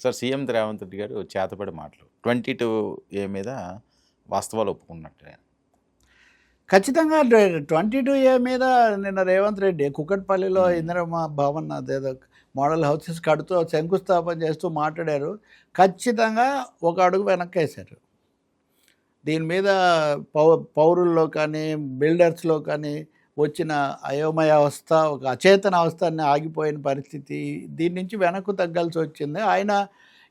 Sir CM Revanth Reddy గారు చేతపడి మాటలు 22A మీద వాస్తవాలు ఒప్పుకున్నట్టు ఆయన. ఖచ్చితంగా 22A మీద నిన్న రేవంత్ రెడ్డి కుకట్పల్లిలో ఇందిరమ్మ భవన్ అదేదో మోడల్ హౌసెస్ కడుతూ శంకుస్థాపన చేస్తూ మాట్లాడారు. ఖచ్చితంగా ఒక అడుగు వెనక్కేశారు. దీని మీద పౌరుల్లో కానీ బిల్డర్స్లో కానీ వచ్చిన అయోమయ అవస్థ, ఒక అచేతన అవస్థ ఆగిపోయిన పరిస్థితి, దీని నుంచి వెనక్కు తగ్గాల్సి వచ్చింది. ఆయన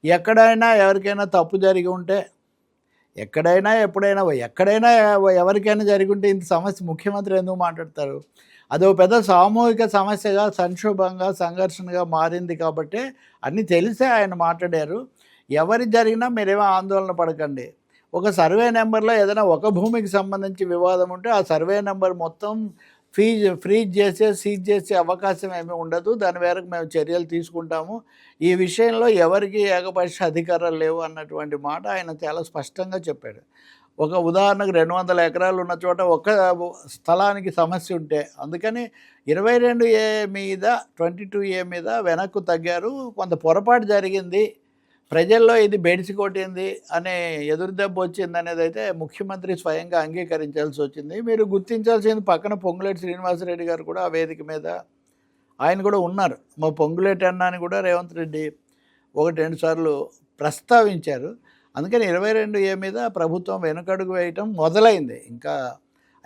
ఎక్కడైనా ఎవరికైనా తప్పు జరిగి ఉంటే, ఎక్కడైనా ఎక్కడైనా ఎవరికైనా జరిగి ఉంటే ఇంత సమస్య ముఖ్యమంత్రి ఎందుకు మాట్లాడతారు? అదో పెద్ద సామూహిక సమస్యగా, సంక్షోభంగా, సంఘర్షణగా మారింది కాబట్టి అన్నీ తెలిసే ఆయన మాట్లాడారు. ఎవరికి జరిగినా మీరేమో ఆందోళన పడకండి. ఒక సర్వే నెంబర్లో ఏదైనా ఒక భూమికి సంబంధించి వివాదం ఉంటే ఆ సర్వే నెంబర్ మొత్తం ఫ్రీజ్ చేసే సీజ్ చేసే అవకాశం ఏమీ ఉండదు. దాని మేరకు మేము చర్యలు తీసుకుంటాము. ఈ విషయంలో ఎవరికి ఏకపక్ష అధికారాలు లేవు అన్నటువంటి మాట ఆయన చాలా స్పష్టంగా చెప్పాడు. ఒక ఉదాహరణకు 200 ఎకరాలు ఉన్న చోట ఒక స్థలానికి సమస్య ఉంటే అందుకని 22A మీద 22A మీద వెనక్కు తగ్గారు. కొంత పొరపాటు జరిగింది, ప్రజల్లో ఇది బెడిసి కొట్టింది అనే ఎదురుదెబ్బ వచ్చింది అనేది అయితే ముఖ్యమంత్రి స్వయంగా అంగీకరించాల్సి వచ్చింది. మీరు గుర్తించాల్సింది పక్కన పొంగులేటి శ్రీనివాసరెడ్డి గారు కూడా ఆ వేదిక మీద ఆయన కూడా ఉన్నారు. మా పొంగులేటి అన్న అని కూడా రేవంత్ రెడ్డి 1-2 సార్లు ప్రస్తావించారు. అందుకని 22A మీద ప్రభుత్వం వెనుకడుగు వేయటం మొదలైంది. ఇంకా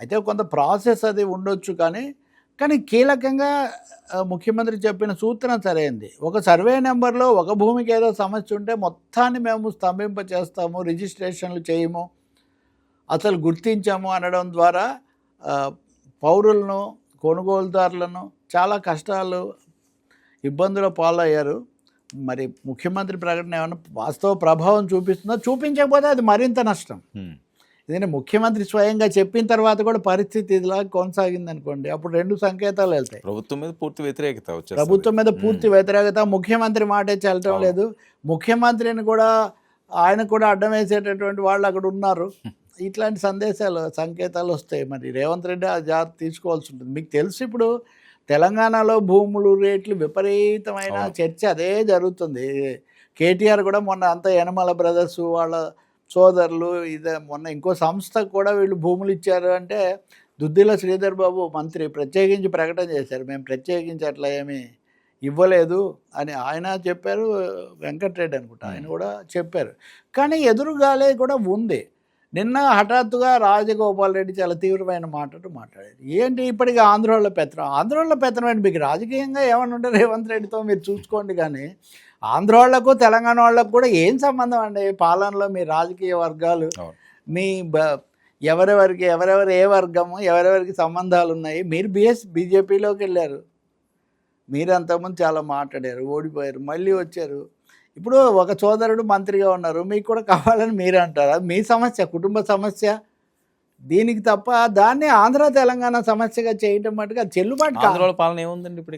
అయితే కొంత ప్రాసెస్ అది ఉండొచ్చు, కానీ కీలకంగా ముఖ్యమంత్రి చెప్పిన సూత్రం సరైంది. ఒక సర్వే నెంబర్లో ఒక భూమికి ఏదో సమస్య ఉంటే మొత్తాన్ని మేము స్తంభింప చేస్తాము, రిజిస్ట్రేషన్లు చేయము, అసలు గుర్తించాము అనడం ద్వారా పౌరులను, కొనుగోలుదారులను చాలా కష్టాలు, ఇబ్బందుల పాలయ్యారు. మరి ముఖ్యమంత్రి ప్రకటన ఏమైనా వాస్తవ ప్రభావం చూపిస్తుందో? చూపించకపోతే అది మరింత నష్టం. ఇదే ముఖ్యమంత్రి స్వయంగా చెప్పిన తర్వాత కూడా పరిస్థితి ఇదిలా కొనసాగింది అనుకోండి, అప్పుడు 2 సంకేతాలు వెళ్తాయి. ప్రభుత్వం మీద పూర్తి వ్యతిరేకత, ముఖ్యమంత్రి మాటే చెల్లటం లేదు. ముఖ్యమంత్రిని కూడా ఆయన కూడా అడ్డం వేసేటటువంటి వాళ్ళు అక్కడ ఉన్నారు. ఇట్లాంటి సంకేతాలు వస్తాయి. మరి రేవంత్ రెడ్డి ఆ జాగ్రత్త తీసుకోవాల్సి ఉంటుంది. మీకు తెలుసు, ఇప్పుడు తెలంగాణలో భూములు రేట్లు విపరీతమైన చర్చ అదే జరుగుతుంది. కేటీఆర్ కూడా మొన్న అంతా యనమల బ్రదర్స్ వాళ్ళ సోదరులు ఇదే మొన్న ఇంకో సంస్థకు కూడా వీళ్ళు భూములు ఇచ్చారు అంటే దుద్దిల శ్రీధర్ బాబు మంత్రి ప్రత్యేకించి ప్రకటన చేశారు. మేము ప్రత్యేకించి అట్లా ఏమీ ఇవ్వలేదు అని ఆయన చెప్పారు. వెంకటరెడ్డి అనుకుంటా ఆయన కూడా చెప్పారు. కానీ ఎదురుగాలే కూడా ఉంది. నిన్న హఠాత్తుగా రాజగోపాల్ రెడ్డి చాలా తీవ్రమైన మాటలు మాట్లాడారు. ఏంటి ఇప్పటికీ ఆంధ్రోళ్ళ పెత్తనం ఏంటి? మీకు రాజకీయంగా ఏమన్నా ఉంటే రేవంత్ రెడ్డితో మీరు చూసుకోండి, కానీ ఆంధ్రోళ్లకు తెలంగాణ వాళ్ళకు కూడా ఏం సంబంధం అండి? పాలనలో మీ రాజకీయ వర్గాలు, మీ ఎవరెవరు ఏ వర్గము, ఎవరెవరికి సంబంధాలు ఉన్నాయి. మీరు బీజేపీలోకి వెళ్ళారు, మీరు అంతకుముందు చాలా మాట్లాడారు, ఓడిపోయారు, మళ్ళీ వచ్చారు. ఇప్పుడు ఒక సోదరుడు మంత్రిగా ఉన్నారు, మీకు కూడా కావాలని మీరు అంటారు. అది మీ సమస్య, కుటుంబ సమస్య. దీనికి తప్ప దాన్ని ఆంధ్ర తెలంగాణ సమస్యగా చేయటం మటుకు అది చెల్లుబాటు కాదు. పాలన ఏముందండి ఇప్పుడు?